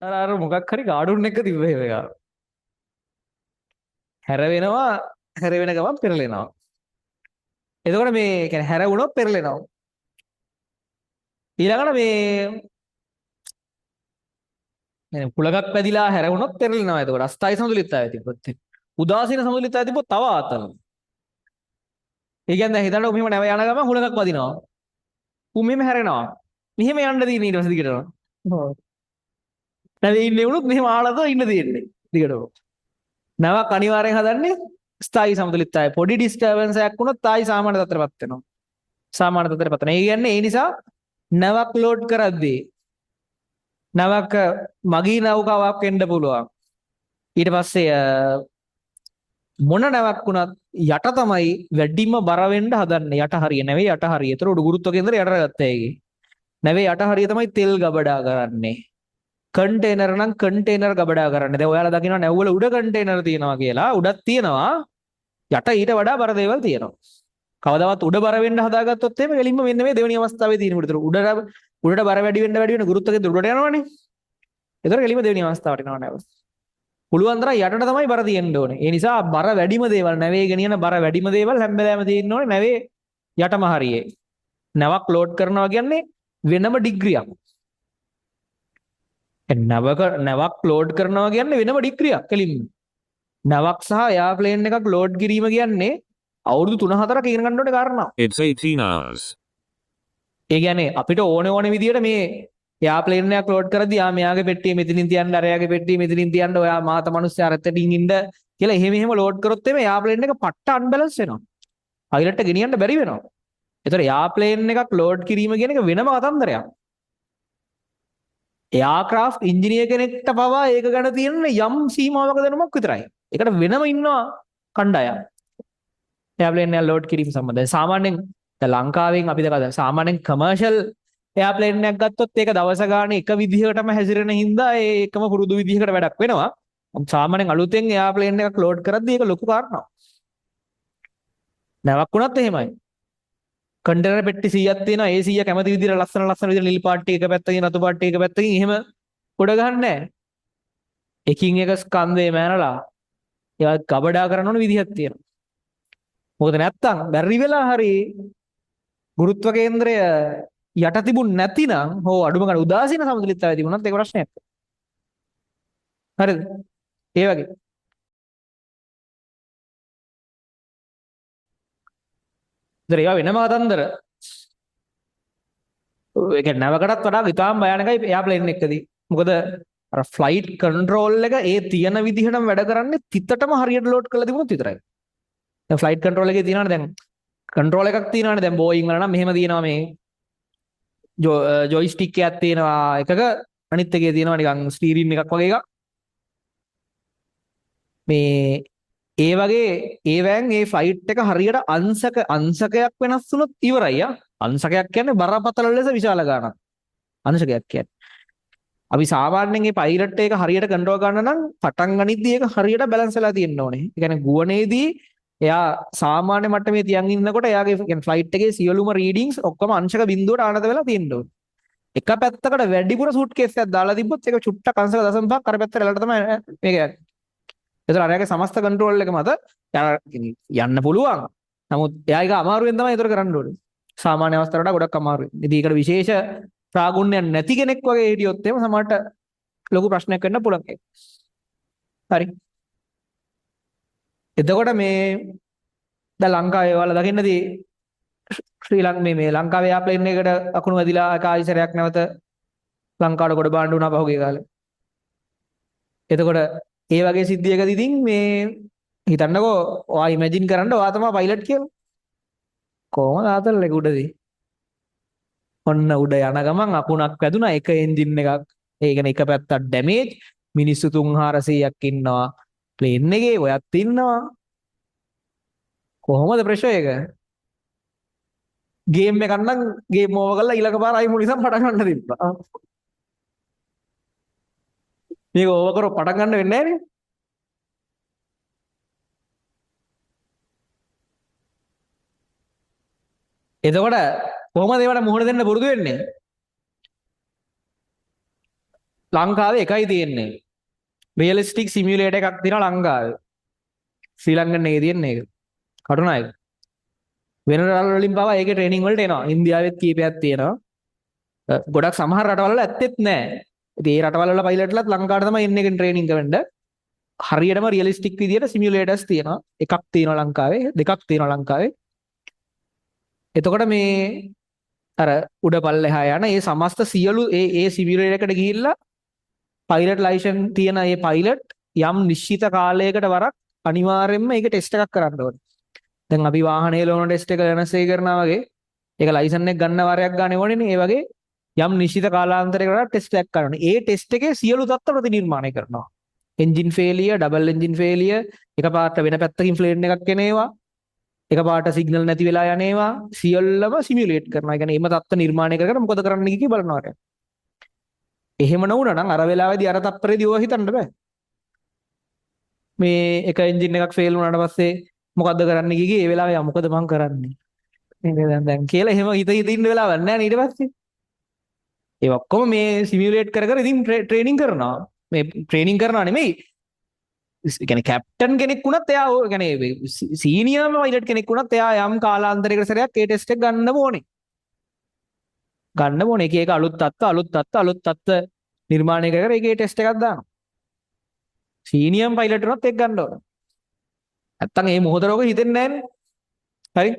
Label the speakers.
Speaker 1: අර මොකක් හරි කාඩුන් එක තිබ්බ එක. හැර වෙනවා, හැර වෙන ගමන් පෙරලෙනවා. එතකොට මේ කියන්නේ හැර වුණොත් පෙරලෙනවා. ඊළඟට මේ කුලගක් පැදිලා හැර වුණොත් පෙරලෙනවා. එතකොට අස්ථායි සමතුලිතතාවය තිබ්බොත්. උදාසීන සමතුලිතතාවය තිබ්බොත් තව ආතන. ඒ කියන්නේ දැන් හිතන්න මෙහෙම නැව යන ගමන් හුලඟක් වදිනවා. උන් මෙහෙම හැරෙනවා. මෙහෙම යන්න තියෙන ඊට පස්සේ දිගටම. ඔව්. නැවි ඉන්නේ වුණොත් මෙහෙම ආලද ඉන්න තියෙන්නේ. දිගටම. නැවක් අනිවාර්යෙන් හදන්නේ ස්ථායි සමතුලිතතාවය. පොඩි ඩිස්ටර්බන්ස් එකක් වුණොත් ආයි සාමාන්‍ය තත්ත්වයටපත් වෙනවා. සාමාන්‍ය තත්ත්වයටපත් වෙනවා. ඒ කියන්නේ ඒ නිසා නැවක් ලෝඩ් කරද්දී නැවක මගී නෞකාවක් වෙන්න පුළුවන්. ඊට පස්සේ මොන නැවක් වුණත් යට තමයි වැඩිම බර වෙන්න හදන්නේ. යට හරිය නෙවෙයි යට හරිය. ඒතර උඩු ගුරුත්ව කේන්දරය යට ගත්තා ඒකේ. නැවේ යට හරිය තමයි තෙල් ගබඩා කරන්නේ. කන්ටේනර් නම් කන්ටේනර් ගබඩා කරන්නේ. දැන් ඔයාලා දකිනවා නැව්වල උඩ කන්ටේනර් තියෙනවා කියලා. උඩක් තියෙනවා. යට ඊට වඩා බර දේවල් තියෙනවා. කවදාවත් උඩ බර වෙන්න හදාගත්තොත් එහෙම එලින්ම මෙන්න මේ දෙවෙනි අවස්ථාවේ තියෙන උඩට උඩට බර වැඩි වෙන්න ගුරුත්ව කේන්දර උඩට යනවනේ. ඒතර එලින්ම දෙවෙනි අවස්ථාවට එනවා නැව. පුළුවන් තරම් යටට තමයි බර තියෙන්න ඕනේ. ඒ නිසා බර වැඩිම දේවල් නැවේ ගෙනියන බර වැඩිම දේවල් හැම වෙලාවෙම තියෙන්න ඕනේ නැවේ යටම හරියේ. නැවක් ලෝඩ් කරනවා කියන්නේ වෙනම ඩිග්‍රියක්. නැවක් ලෝඩ් කරනවා කියන්නේ වෙනම ඩිග්‍රියක් කෙලින්ම. නැවක් සහ එයාප්ලේන් එකක් ලෝඩ් කිරීම කියන්නේ අවුරුදු 3-4ක ඉගෙන ගන්න ඕනේ කාරණා.
Speaker 2: It's 18 hours.
Speaker 1: ඒ කියන්නේ අපිට ඕන විදියට මේ එයාප්ලේන් එකක් ලෝඩ් කරද්දී මෙයාගේ පෙට්ටිය මෙතනින් තියන්න අරයාගේ පෙට්ටිය මෙතනින් තියන්න ඔයා මාත මිනිස්සයා අරතටින් ඉන්න කියලා එහෙම ලෝඩ් කරොත් එමේ එයාප්ලේන් එක පට්ට අන්බැලන්ස් වෙනවා. පයිලට් එක ගෙනියන්න බැරි වෙනවා. ඒතර එයාප්ලේන් එකක් ලෝඩ් කිරීම කියන එක වෙනම කතන්දරයක්. එයාක්‍රාෆ්ට් ඉංජිනේර කෙනෙක්ට පවා ඒක ගැන තියෙන යම් සීමාවක දැනුමක් විතරයි. ඒකට වෙනම ඉන්නවා කණ්ඩායම්. එයාප්ලේන් එක ලෝඩ් කිරීම සම්බන්ධයෙන් සාමාන්‍යයෙන් ලංකාවෙන් අපි දැක්කද සාමාන්‍යයෙන් කමර්ෂල් එයාප්ලේන් එකක් ගත්තොත් ඒක දවස ගානේ එක විදිහකටම හැසිරෙන හින්දා ඒකම පුරුදු විදිහකට වැඩක් වෙනවා. සාමාන්‍යයෙන් අලුතෙන් එයාප්ලේන් එකක් ලෝඩ් කරද්දී ඒක ලොකු කාරණාවක්. නැවක් වුණත් එහෙමයි. කන්ටේනර් පෙට්ටි 100ක් තියෙනවා. ඒ 100 කැමති විදිහට ලස්සන විදිහට නිල් පාට්ටි එක පැත්තකින් රතු පාට්ටි එක පැත්තකින් එහෙම උඩ ගහන්නේ නැහැ. එකින් එක ස්කන්ධේ මෑනලා ඒවා ගබඩා කරන්න ඕන විදිහක් තියෙනවා. මොකද නැත්තම් බැරි වෙලා හරි ගුරුත්ව කේන්ද්‍රය යට තිබුණ නැතිනම් හෝ අඩුම ගන්න උදාසීන සමතුලිතතාවය තිබුණත් ඒක ප්‍රශ්නයක්. හරිද? ඒ වගේ. ඉතින් ඒවා වෙනම කතන්දර. ඒක නැවකටත් වඩා ඉතාම භයානකයි එයාප්ලේන් එකකදී. මොකද අර ෆ්ලයිට් කන්ට්‍රෝල් එක ඒ තියෙන විදිහටම වැඩ කරන්නේ තිතටම හරියට ලෝඩ් කරලා තිබුණොත් විතරයි. දැන් ෆ්ලයිට් කන්ට්‍රෝල් එකේ තියෙනවනේ දැන් කන්ට්‍රෝල් එකක් තියෙනවනේ දැන් බෝයින් වල නම් මෙහෙම තියෙනවා මේ ජොයිස්ටික් එකක් තියෙනවා එකක අනිත් එකේ තියෙනවා නිකන් ස්ටීරින් එකක් වගේ එකක්. මේ ඒ වගේ ඒවැන් ඒ ෆ්ලයිට් එක හරියට අංශකයක් වෙනස් වුණොත් ඉවරයි ආ. අංශකයක් කියන්නේ බරපතල ලෙස විශාල ගාණක්. අංශකයක් කියන්නේ. අපි සාමාන්‍යයෙන් මේ පයිලට් එක හරියට කන්ට්‍රෝල් ගන්න නම් පටන් ගනිද්දී ඒක හරියට බැලන්ස් වෙලා තියෙන්න ඕනේ. ඒ කියන්නේ ගුවනේදී එයා සාමාන්‍ය මට්ටමේ තියන් ඉන්නකොට එයාගේ කියන්නේ ෆ්ලයිට් එකේ සියලුම රීඩින්ග්ස් ඔක්කොම අංශක බිඳුවට ආනත වෙලා තියෙන්න ඕනේ. එක පැත්තකට වැඩිපුර සූට්කේස් එකක් දාලා තිබ්බොත් ඒක චුට්ටක් අංශක 0.5ක් අර පැත්තට එලට තමයි මේක යන්නේ. ඒතර අරයාගේ සමස්ත කන්ට්‍රෝල් එක මත යන්න පුළුවන්. නමුත් එයා ඒක අමාරුවෙන් තමයි ඒතර කරන්න ඕනේ. සාමාන්‍ය අවස්ථාවට වඩා ගොඩක් අමාරුයි. ඉතින් ඒකට විශේෂ ප්‍රාගුණ්‍යයක් නැති කෙනෙක් වගේ හිටියොත් එහෙම සමහරට ලොකු ප්‍රශ්නයක් වෙන්න පුළුවන් ඒක. හරි. එතකොට මේ දැන් ලංකාවේ ඔයාලා දකින්නදී ශ්‍රී ලංකාවේ එයාප්ලේන් එකකට අකුණු වැදිලා කායිසරයක් නැවත ලංකාවට ගොඩ බාන්න වුණා පහුගිය කාලේ. එතකොට ඒ වගේ සිද්ධියකදී ඉතින් මේ හිතන්නකෝ ඔයා ඉමේජින් කරන්න ඔයා තමයි පයිලට් කියලා. කොහොමද ආතල්ලේ උඩදී? ඔන්න උඩ යන ගමන් අකුණක් වැදුනා එක එන්ජින් එකක්. ඒ කියන්නේ එක පැත්තක් ඩැමේජ් මිනිස්සු 300ක් ඉන්නවා ප්ලේන් එකේ ඔයත් ඉන්නවා. කොහොමද ප්‍රෙෂර් එක? ගේම් එකක් නම් ගේම් ඕවර් කරලා ඊළඟ පාර ආයි මුලින්ම පටන් ගන්න තිබ්බා. මේක ඕවර් කරව පටන් ගන්න වෙන්නේ නැහැ නේ. එතකොට කොහොමද ඒවට මුහුණ දෙන්න පුරුදු වෙන්නේ? ලංකාවේ එකයි තියෙන්නේ. රියලිස්ටික් සිමියුලේටර් එකක් තියෙනවා ලංකාවේ. ශ්‍රී ලංකන් එකේ තියෙන එක. කටුනායක. වෙන රටවල් වලින් පවා ඒකේ ට්‍රේනින් වලට එනවා. ඉන්දියාවෙත් කීපයක් තියෙනවා. ගොඩක් සමහර රටවල් වල ඇත්තෙත් නැහැ. ඉතින් ඒ රටවල් වල පයිලට්ලත් ලංකාවට තමයි එන්නේ ට්‍රේනින් කරන්න. හරියටම රියලිස්ටික් විදියට සිමියුලේටර්ස් තියෙනවා. එකක් තියෙනවා ලංකාවේ, දෙකක් තියෙනවා ලංකාවේ. එතකොට මේ අර උඩ පල්ලෙහා යන ඒ සමස්ත සියලු ඒ සිමියුලේටර් එකට ගිහිල්ලා පයිලට් ලයිසන් තියෙන ඒ පයිලට් යම් නිශ්චිත කාලයකට වරක් අනිවාර්යයෙන්ම ඒක ටෙස්ට් එකක් කරන්න ඕනේ. දැන් අපි වාහනේ ලෝන ටෙස්ට් එක වෙනස්සේ කරනවා වගේ ඒක ලයිසන් එක ගන්න වාරයක් ගන්න ඕනේනේ. ඒ වගේ යම් නිශ්චිත කාලාන්තරයකට ටෙස්ට් එකක් කරනවා. ඒ ටෙස්ට් එකේ සියලු தත්ත්ව ප්‍රතිනිර්මාණය කරනවා. Engine failure, double engine failure, එකපාරට වෙන පැත්තකින් ෆ්ලේන් එකක් එනේවා, එකපාරට සිග්නල් නැති වෙලා යනේවා සියල්ලම සිමියුලේට් කරනවා. ඒ කියන්නේ එම தත්ත්ව නිර්මාණය කරගෙන මොකද කරන්න කිය බලනවා. එහෙම නොවුනා නම් අර වෙලාවේදී අර තත්පරේදී ඔය හිතන්න බෑ. මේ එක එන්ජින් එකක් ෆේල් වුණාට පස්සේ මොකද්ද කරන්න කිව්වේ? ඒ වෙලාවේ මොකද මං කරන්නේ? නේද දැන් කියලා එහෙම හිත හිත ඉන්න වෙලාවක් නැහැ ඊට පස්සේ. ඒ ඔක්කොම මේ සිමියුලේට් කර කර ඉතින් ට්‍රේනින් කරනවා. මේ ට්‍රේනින් කරනවා නෙමෙයි. ඒ කියන්නේ කැප්ටන් කෙනෙක් වුණත් එයා ඒ කියන්නේ සීනියර්ම පයිලට් කෙනෙක් වුණත් එයා යම් කාලාන්තරයකට සැරයක් ඒ ටෙස්ට් එක ගන්න ඕනේ. ගන්න ඕනේ. එක එක අලුත් තත්ත්ව නිර්මාණය කර කර ඒකේ ටෙස්ට් එකක් දානවා. සීනියම් පයිලට් උනත් ඒක ගන්න ඕනේ. නැත්තම් මේ මොහොතේ ඔක හිතෙන්නේ නැහැනේ. හරි.